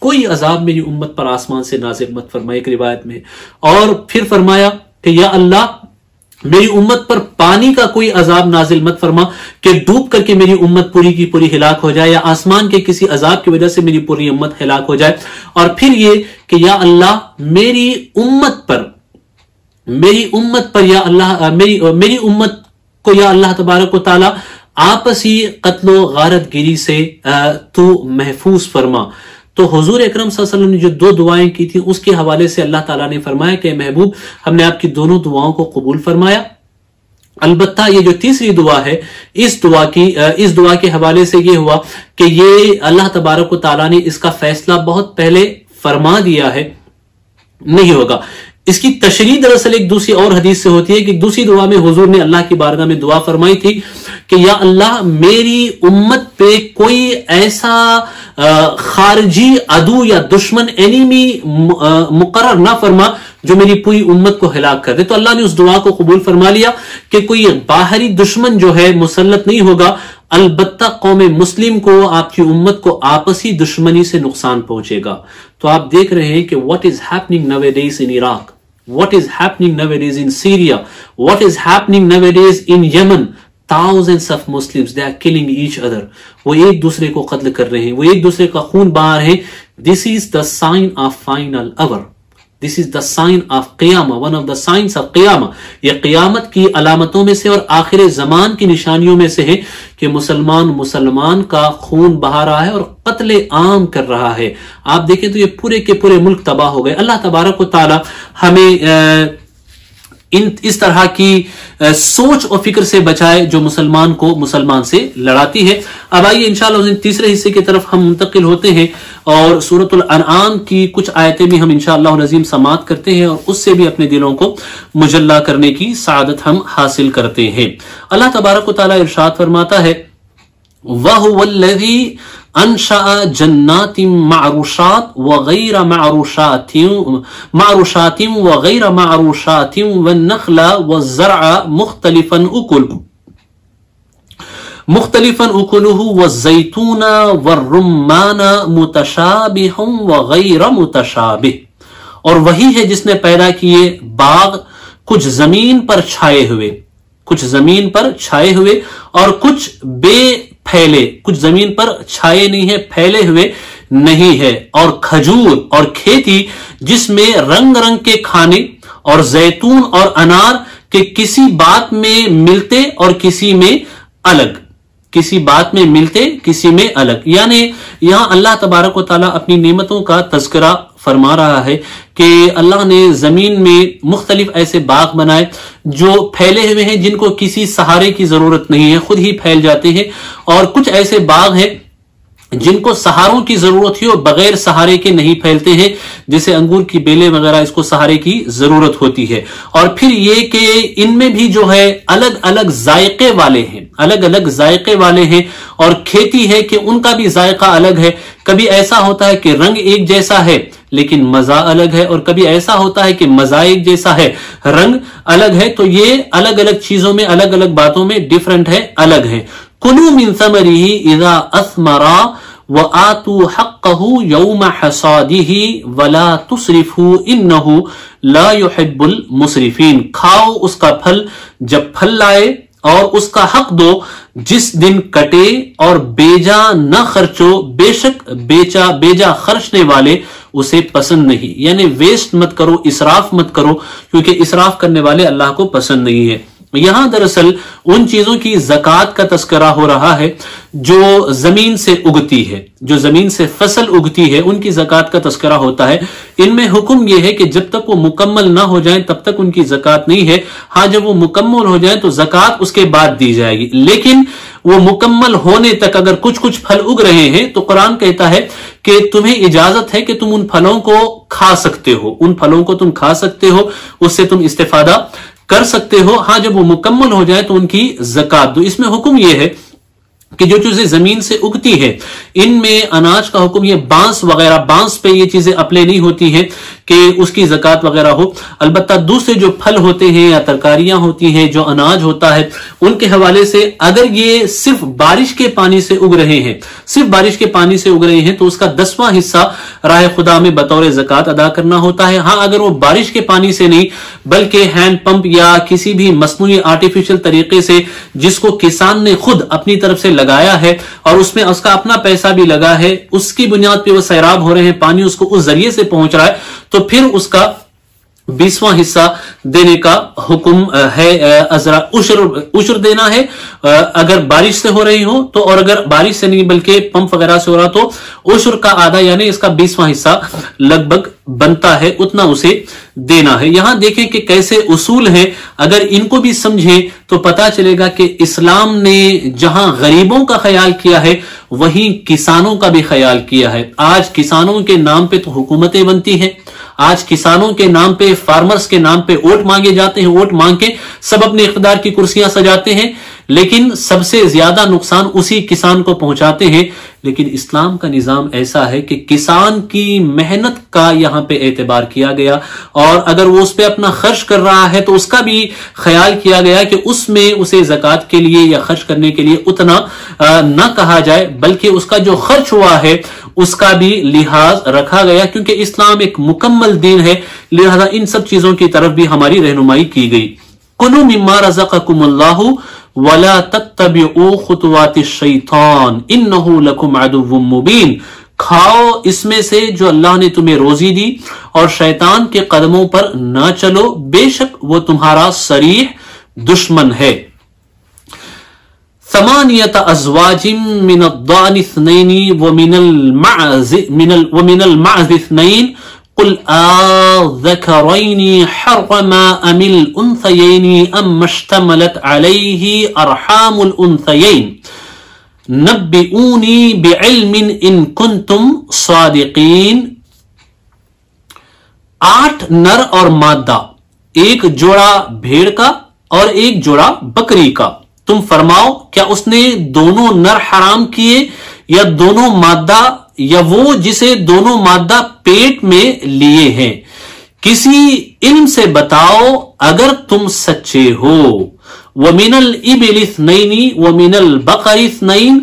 کوئی عذاب میری امت پر آسمان سے نازل مت فرما، ایک روایت میں. اور پھر فرمایا کہ یا اللہ میری امت پر پانی کا کوئی عذاب نازل مت فرما کہ ڈوب کر کے میری امت پوری کی پوری ہلاک ہو جائے، یا آسمان کے کسی عذاب کی وجہ سے میری پوری امت ہلاک ہو جائے. اور پھر یہ کہ یا اللہ میری امت پر یا اللہ میری امت کو یا اللہ تبارک و تعالی آپسی قتل و غارت گیری سے تو محفوظ فرما. تو حضور اکرم صلی اللہ علیہ وسلم نے جو 2 دعائیں کی تھی اس کے حوالے سے اللہ تعالیٰ نے فرمایا کہ محبوب ہم نے آپ کی دونوں دعاؤں کو قبول فرمایا. البتہ یہ جو تیسری دعا ہے اس دعا کے حوالے سے یہ ہوا کہ یہ اللہ تبارک و تعالیٰ نے اس کا فیصلہ بہت پہلے فرما دیا ہے، نہیں ہوگا. اس کی تشریح دراصل ایک دوسری اور حدیث سے ہوتی ہے کہ دوسری دعا میں حضور نے اللہ کی بارگاہ میں دعا فرمائی تھی کہ یا اللہ میری امت پہ کوئی ایسا خارجی عدو یا دشمن اینیمی مقرر نہ فرما جو میری پوری امت کو ہلاک کر دے. تو اللہ نے اس دعا کو قبول فرما لیا کہ کوئی باہری دشمن جو ہے مسلط نہیں ہوگا، البتہ قوم مسلم کو، آپ کی امت کو آپسی دشمنی سے نقصان پہنچے گا. تو آپ دیکھ رہے ہیں کہ what is happening nowadays in Iraq, what is happening nowadays in Syria, what is happening nowadays in Yemen. Thousands of Muslims, they are killing each other. وہ ایک دوسرے کو قتل کر رہے ہیں، وہ ایک دوسرے کا خون بہا رہے ہیں. This is the sign of final hour. This is the sign of قیامہ، one of the signs of قیامہ. یہ قیامت کی علامتوں میں سے اور آخر زمان کی نشانیوں میں سے ہے کہ مسلمان کا خون بہا رہا ہے اور قتل عام کر رہا ہے. آپ دیکھیں تو یہ پورے کے پورے ملک تباہ ہو گئے. اللہ تبارک و تعالی ہمیں اس طرح کی سوچ اور فکر سے بچائے جو مسلمان کو مسلمان سے لڑاتی ہے. اب آئیے انشاءاللہ تیسرے حصے کی طرف ہم منتقل ہوتے ہیں اور سورۃ الانعام کی کچھ آیتیں بھی ہم انشاءاللہ العظیم سماعت کرتے ہیں اور اس سے بھی اپنے دلوں کو مجلہ کرنے کی سعادت ہم حاصل کرتے ہیں. اللہ تبارک و تعالی ارشاد فرماتا ہے وَهُوَ الَّذِي انشأ جنات معروشات وغیر معروشات وغیر معروشات والنخل والزرع مختلفا اکلہ والزیتون والرمان متشابہ وغیر متشابہ. اور وہی ہے جس نے پیدا کیے باغ کچھ زمین پر چھائے ہوئے اور کچھ بے پھیلے، کچھ زمین پر چھائے نہیں ہے پھیلے ہوئے نہیں ہے، اور کھجور اور کھیتی جس میں رنگ رنگ کے کھانے، اور زیتون اور انار کے کسی بات میں ملتے اور کسی میں الگ. یعنی یہاں اللہ تبارک و تعالیٰ اپنی نعمتوں کا تذکرہ فرما رہا ہے کہ اللہ نے زمین میں مختلف ایسے باغ بنائے جو پھیلے ہوئے ہیں، جن کو کسی سہارے کی ضرورت نہیں ہے، خود ہی پھیل جاتے ہیں. اور کچھ ایسے باغ ہیں جن کو سہاروں کی ضرورت ہے اور بغیر سہارے کے نہیں پھیلتے ہیں، جیسے انگور کی بیلیں وغیرہ، اس کو سہارے کی ضرورت ہوتی ہے. اور پھر یہ کہ ان میں بھی جو ہے الگ الگ ذائقے والے ہیں اور کھیتی ہے کہ ان کا بھی ذائقہ الگ ہے. کبھی ایسا ہوتا ہے کہ رنگ ایک جیسا ہے لیکن مزہ الگ ہے، اور کبھی ایسا ہوتا ہے کہ مزہ ایک جیسا ہے رنگ الگ ہے. تو یہ الگ الگ چیزوں میں، الگ الگ باتوں میں ڈیفرنٹ ہے، الگ ہے. کلوا من ثمره اذا اثمر وآتوا حقه يوم حصاده ولا تسرفوا انه لا يحب المسرفين. کھاؤ اس کا پھل جب پھل لائے اور اس کا حق دو جس دن کٹے، اور بیجا نہ خرچو، بے شک بیجا خرچنے والے اسے پسند نہیں. یعنی ویسٹ مت کرو، اسراف مت کرو، کیونکہ اسراف کرنے والے اللہ کو پسند نہیں ہے. یہاں دراصل ان چیزوں کی زکات کا تذکرہ ہو رہا ہے جو زمین سے اگتی ہے، جو زمین سے فصل اگتی ہے، ان کی زکات کا تذکرہ ہوتا ہے۔ ان میں حکم یہ ہے کہ جب تک وہ مکمل نہ ہو جائیں تب تک ان کی زکات نہیں ہے، ہاں جب وہ مکمل ہو جائیں تو زکات اس کے بعد دی جائے گی، لیکن وہ مکمل ہونے تک اگر کچھ پھل اگ رہے ہیں تو قرآن کہتا ہے کہ تمہیں اجازت ہے کہ تم ان پھلوں کو کھا سکتے ہو، ان پھلوں کو تم کھا سکتے ہو، اس سے تم استفادہ کر سکتے ہو، ہاں جب وہ مکمل ہو جائے تو ان کی زکات دو۔ اس میں حکم یہ ہے کہ جو چیزیں زمین سے اگتی ہے ان میں اناج کا حکم، یہ بانس وغیرہ، بانس پہ یہ چیزیں اپلے نہیں ہوتی ہیں کہ اس کی زکات وغیرہ ہو، البتہ دوسرے جو پھل ہوتے ہیں یا ترکاریاں ہوتی ہیں، جو اناج ہوتا ہے، ان کے حوالے سے اگر یہ صرف بارش کے پانی سے اگ رہے ہیں، صرف بارش کے پانی سے اگ رہے ہیں تو اس کا 10واں حصہ راہ خدا میں بطور زکات ادا کرنا ہوتا ہے۔ ہاں اگر وہ بارش کے پانی سے نہیں بلکہ ہینڈ پمپ یا کسی بھی مصنوعی آرٹیفیشل طریقے سے جس کو کسان نے خود اپنی طرف سے لگایا ہے اور اس میں اس کا اپنا پیسہ بھی لگا ہے، اس کی بنیاد پہ وہ سیراب ہو رہے ہیں، پانی اس کو اس ذریعے سے پہنچ رہا ہے، تو پھر اس کا 20واں حصہ دینے کا حکم ہے، عشر دینا ہے اگر بارش سے ہو رہی ہو تو، اور اگر بارش سے نہیں بلکہ پمپ وغیرہ سے ہو رہا تو عشر کا آدھا یعنی اس کا 20واں حصہ لگ بھگ بنتا ہے، اتنا اسے دینا ہے۔ یہاں دیکھیں کہ کیسے اصول ہیں، اگر ان کو بھی سمجھیں تو پتا چلے گا کہ اسلام نے جہاں غریبوں کا خیال کیا ہے وہیں کسانوں کا بھی خیال کیا ہے۔ آج کسانوں کے نام پہ تو حکومتیں بنتی ہیں، آج کسانوں کے نام پہ، فارمرز کے نام پہ ووٹ مانگے جاتے ہیں، ووٹ مانگ کے سب اپنے اقتدار کی کرسیاں سجاتے ہیں، لیکن سب سے زیادہ نقصان اسی کسان کو پہنچاتے ہیں۔ لیکن اسلام کا نظام ایسا ہے کہ کسان کی محنت کا یہاں پہ اعتبار کیا گیا، اور اگر وہ اس پہ اپنا خرچ کر رہا ہے تو اس کا بھی خیال کیا گیا کہ اس میں اسے زکات کے لیے یا خرچ کرنے کے لیے اتنا نہ کہا جائے، بلکہ اس کا جو خرچ ہوا ہے اس کا بھی لحاظ رکھا گیا، کیونکہ اسلام ایک مکمل دین ہے، لہذا ان سب چیزوں کی طرف بھی ہماری رہنمائی کی گئی۔ کلوا مما رزقکم اللہ ولا تتبعوا خطوات الشیطان انہ لکم عدو مبین، کھاؤ اس میں سے جو اللہ نے تمہیں روزی دی اور شیطان کے قدموں پر نہ چلو، بے شک وہ تمہارا صریح دشمن ہے۔ ثمانیة ازواج من الضأن اثنین ومن المعز اثنین قل آذکرین حرم ام الانثیین ام اشتملت علیہ ارحام الانثیین نبئونی بعلم ان کنتم صادقین۔ 8 نر اور مادہ، ایک جوڑا بھیڑ کا اور ایک جوڑا بکری کا، تم فرماؤ کیا اس نے دونوں نر حرام کیے یا دونوں مادہ، یا وہ جسے دونوں مادہ پیٹ میں لیے ہیں؟ کسی علم سے بتاؤ اگر تم سچے ہو۔ وَمِنَ الْإِبِلِ اثْنَيْنِ وَمِنَ الْبَقَرِ اثْنَيْنِ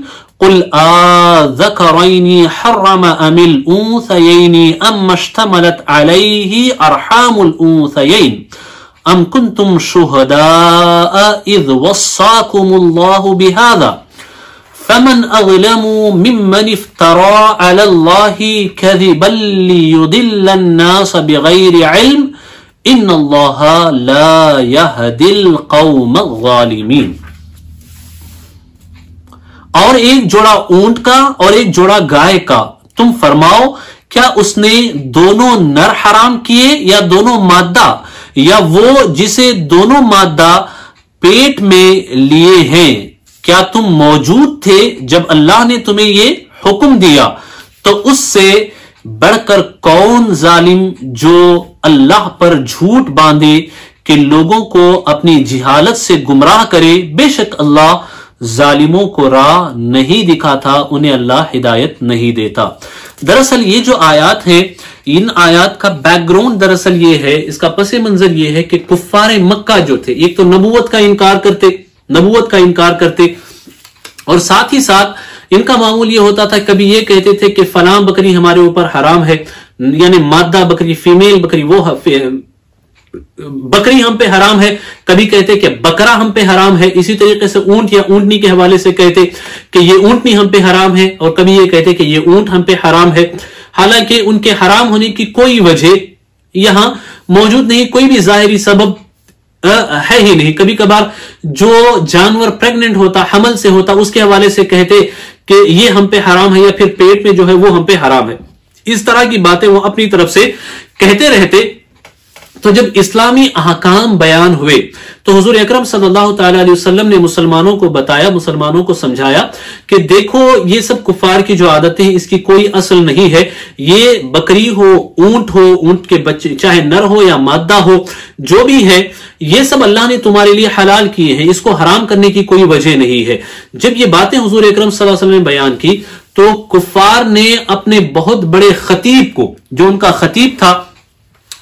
قُلْ آذَكَرَيْنِ حَرَّمَ أَمِ الْأُنثَيَيْنِ أَمَّ اشْتَمَلَتْ عَلَيْهِ أَرْحَامُ الْأُنثَيَيْنِ أَمْ كُنْتُمْ شُهَدَاءَ إِذْ وَصَّاكُمُ اللَّهُ بِهَذَا فمن اظلم ممن افترى على الله كذبا ليضل الناس بغير علم ان الله لا يهدي القوم الظالمين۔ اور ایک جوڑا اونٹ کا اور ایک جوڑا گائے کا، تم فرماؤ کیا اس نے دونوں نر حرام کیے یا دونوں مادہ، یا وہ جسے دونوں مادہ پیٹ میں لیے ہیں؟ کیا تم موجود تھے جب اللہ نے تمہیں یہ حکم دیا؟ تو اس سے بڑھ کر کون ظالم جو اللہ پر جھوٹ باندھے کہ لوگوں کو اپنی جہالت سے گمراہ کرے، بے شک اللہ ظالموں کو راہ نہیں دکھاتا، انہیں اللہ ہدایت نہیں دیتا۔ دراصل یہ جو آیات ہیں، ان آیات کا بیک گراؤنڈ دراصل یہ ہے، اس کا پس منظر یہ ہے کہ کفار مکہ جو تھے، ایک تو نبوت کا انکار کرتے اور ساتھ ہی ساتھ ان کا معمول یہ ہوتا تھا، کبھی یہ کہتے تھے کہ فلاں بکری ہمارے اوپر حرام ہے، یعنی مادہ بکری، فیمیل بکری، وہ بکری ہم پہ حرام ہے، کبھی کہتے کہ بکرا ہم پہ حرام ہے، اسی طریقے سے اونٹ یا اونٹنی کے حوالے سے کہتے کہ یہ اونٹنی ہم پہ حرام ہے، اور کبھی یہ کہتے کہ یہ اونٹ ہم پہ حرام ہے، حالانکہ ان کے حرام ہونے کی کوئی وجہ یہاں موجود نہیں، کوئی بھی ظاہری سبب ہے ہی نہیں. کبھی کبھار جو جانور پریگننٹ ہوتا، حمل سے ہوتا، اس کے حوالے سے کہتے کہ یہ ہم پہ حرام ہے، یا پھر پیٹ میں جو ہے وہ ہم پہ حرام ہے. اس طرح کی باتیں وہ اپنی طرف سے کہتے رہتے. تو جب اسلامی احکام بیان ہوئے تو حضور اکرم صلی اللہ تعالی علیہ وسلم نے مسلمانوں کو بتایا، مسلمانوں کو سمجھایا کہ دیکھو یہ سب کفار کی جو عادتیں ہیں اس کی کوئی اصل نہیں ہے. یہ بکری ہو، اونٹ کے بچے چاہے نر ہو یا مادہ ہو، جو بھی ہے یہ سب اللہ نے تمہارے لیے حلال کیے ہیں، اس کو حرام کرنے کی کوئی وجہ نہیں ہے. جب یہ باتیں حضور اکرم صلی اللہ علیہ وسلم نے بیان کی تو کفار نے اپنے بہت بڑے خطیب کو، جو ان کا خطیب تھا،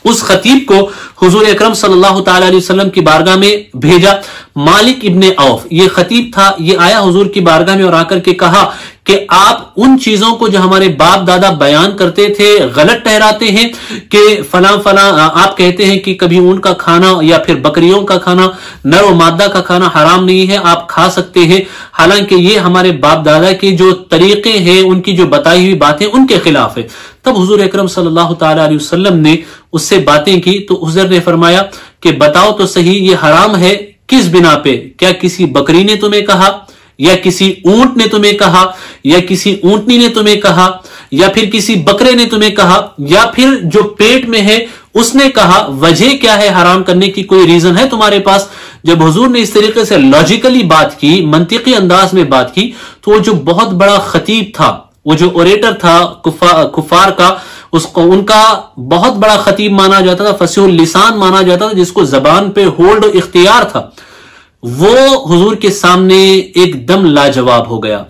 اس خطیب کو حضور اکرم صلی اللہ تعالی علیہ وسلم کی بارگاہ میں بھیجا. مالک ابن عوف یہ خطیب تھا، یہ آیا حضور کی بارگاہ میں اور آ کر کے کہا کہ آپ ان چیزوں کو جو ہمارے باپ دادا بیان کرتے تھے غلط ٹھہراتے ہیں، کہ فلاں فلاں آپ کہتے ہیں کہ کبھی اونٹ کا کھانا یا پھر بکریوں کا کھانا، نر و مادہ کا کھانا حرام نہیں ہے، آپ کھا سکتے ہیں، حالانکہ یہ ہمارے باپ دادا کے جو طریقے ہیں، ان کی جو بتائی ہوئی باتیں ان کے خلاف ہے. تب حضور اکرم صلی اللہ تعالی علیہ وسلم نے اس سے باتیں کی تو حضور نے فرمایا کہ بتاؤ تو صحیح یہ حرام ہے کس بنا پہ؟ کیا کسی بکری نے تمہیں کہا، یا کسی اونٹ نے تمہیں کہا، یا کسی اونٹنی نے تمہیں کہا، یا پھر کسی بکرے نے تمہیں کہا، یا پھر جو پیٹ میں ہے اس نے کہا؟ وجہ کیا ہے حرام کرنے کی؟ کوئی ریزن ہے تمہارے پاس؟ جب حضور نے اس طریقے سے لاجیکلی بات کی، منطقی انداز میں بات کی، تو وہ جو بہت بڑا خطیب تھا، وہ جو اوریٹر تھا کفار کا، ان کا بہت بڑا خطیب مانا جاتا تھا، فصیح اللسان مانا جاتا تھا، جس کو زبان پہ ہولڈ و اختیار تھا، وہ حضور کے سامنے ایک دم لاجواب ہو گیا،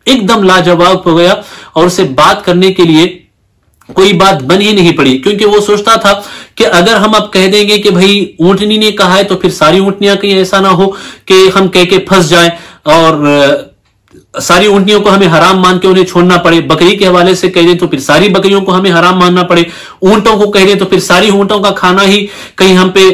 ایک دم لاجواب ہو گیا، اور اسے بات کرنے کے لیے کوئی بات بن ہی نہیں پڑی. کیونکہ وہ سوچتا تھا کہ اگر ہم اب کہہ دیں گے کہ بھائی اونٹنی نے کہا ہے تو پھر ساری اونٹنیاں کہیں ایسا نہ ہو کہ ہم کہہ کے پھنس جائیں اور ساری اونٹنیوں کو ہمیں حرام مان کے انہیں چھوڑنا پڑے. بکری کے حوالے سے کہہ دیں تو پھر ساری بکریوں کو ہمیں حرام ماننا پڑے. اونٹوں کو کہہ دیں تو پھر ساری اونٹوں کا کھانا ہی کہیں ہم پہ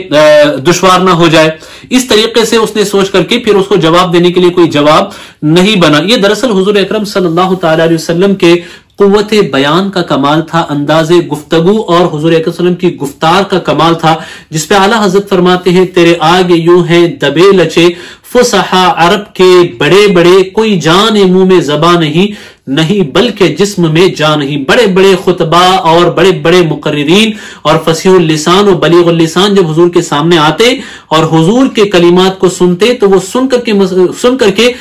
دشوار نہ ہو جائے. اس طریقے سے اس نے سوچ کر کے پھر اس کو جواب دینے کے لیے کوئی جواب نہیں بنا. یہ دراصل حضور اکرم صلی اللہ تعالی علیہ وسلم کے قوت بیان کا کمال تھا، انداز گفتگو اور حضور اکرم صلی اللہ علیہ وسلم کی گفتار کا کمال تھا، جس پہ اعلیٰ حضرت فرماتے ہیں تیرے آگے یوں ہیں دبے لچے فصحا عرب کے بڑے بڑے، کوئی جان منہ میں زبان نہیں بلکہ جسم میں جان نہیں. بڑے بڑے خطبہ اور بڑے بڑے مقررین اور فصیح اللسان و بلیغ اللسان جب حضور کے سامنے آتے اور حضور کے کلمات کو سنتے تو وہ سن کر کے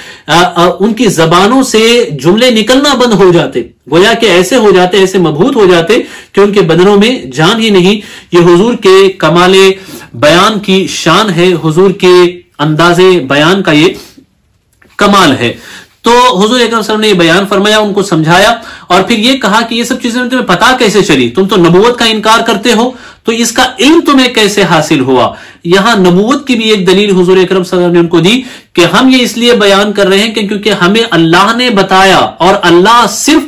ان کی زبانوں سے جملے نکلنا بند ہو جاتے، گویا کہ ایسے ہو جاتے، ایسے مبہوت ہو جاتے کہ ان کے بدنوں میں جان ہی نہیں. یہ حضور کے کمال بیان کی شان ہے، حضور کے انداز بیان کا یہ کمال ہے. تو حضور اکرم صلی اللہ علیہ وسلم نے یہ بیان فرمایا، ان کو سمجھایا، اور پھر یہ کہا کہ یہ سب چیزیں تمہیں پتا کیسے چلی؟ تم تو نبوت کا انکار کرتے ہو، تو اس کا علم تمہیں کیسے حاصل ہوا؟ یہاں نبوت کی بھی ایک دلیل حضور اکرم صلی اللہ علیہ وسلم نے ان کو دی کہ ہم یہ اس لیے بیان کر رہے ہیں کہ کیونکہ ہمیں اللہ نے بتایا، اور اللہ صرف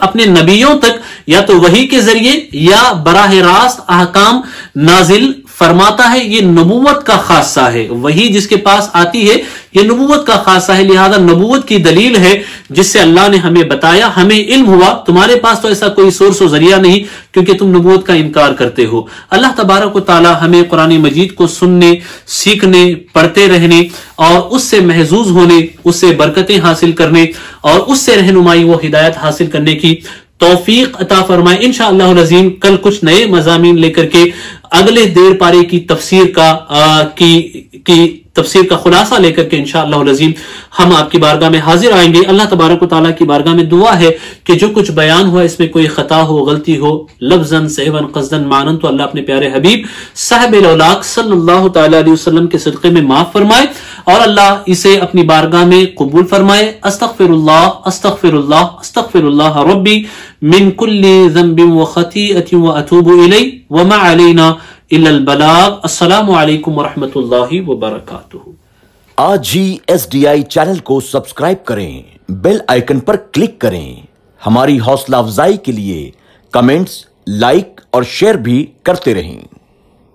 اپنے نبیوں تک یا تو وحی کے ذریعے یا براہ راست احکام نازل فرماتا ہے. یہ نبوت کا خاصہ ہے، وہی جس کے پاس آتی ہے یہ نبوت کا خاصہ ہے. لہذا نبوت کی دلیل ہے جس سے اللہ نے ہمیں بتایا، ہمیں علم ہوا. تمہارے پاس تو ایسا کوئی سورس و ذریعہ نہیں کیونکہ تم نبوت کا انکار کرتے ہو. اللہ تبارک و تعالی ہمیں قرآن مجید کو سننے، سیکھنے، پڑھتے رہنے اور اس سے محظوظ ہونے، اس سے برکتیں حاصل کرنے اور اس سے رہنمائی و ہدایت حاصل کرنے کی توفیق عطا فرمائے. انشاءاللہ العظیم کل کچھ نئے مضامین لے کر کے اگلے دیر پارے کی تفسیر کا خلاصہ لے کر کے انشاءاللہ العظیم ہم آپ کی بارگاہ میں حاضر آئیں گے. اللہ تبارک و تعالیٰ کی بارگاہ میں دعا ہے کہ جو کچھ بیان ہوا اس میں کوئی خطا ہو، غلطی ہو، لفظاً، سہواً، قصداً، معناً، تو اللہ اپنے پیارے حبیب صاحب الاولاق صلی اللہ تعالی علیہ وسلم کے صدقے میں معاف فرمائے اور اللہ اسے اپنی بارگاہ میں قبول فرمائے. استغفر اللہ استغفر اللہ استغفر اللہ ربی من کل ذنب و خطیئۃ و اتوب الیہ وما علینا الا البلاغ. السلام علیکم ورحمۃ اللہ وبرکاتہ. آج ہی SDI چینل کو سبسکرائب کریں، بیل آئیکن پر کلک کریں. ہماری حوصلہ افزائی کے لیے کمنٹس، لائک اور شیئر بھی کرتے رہیں.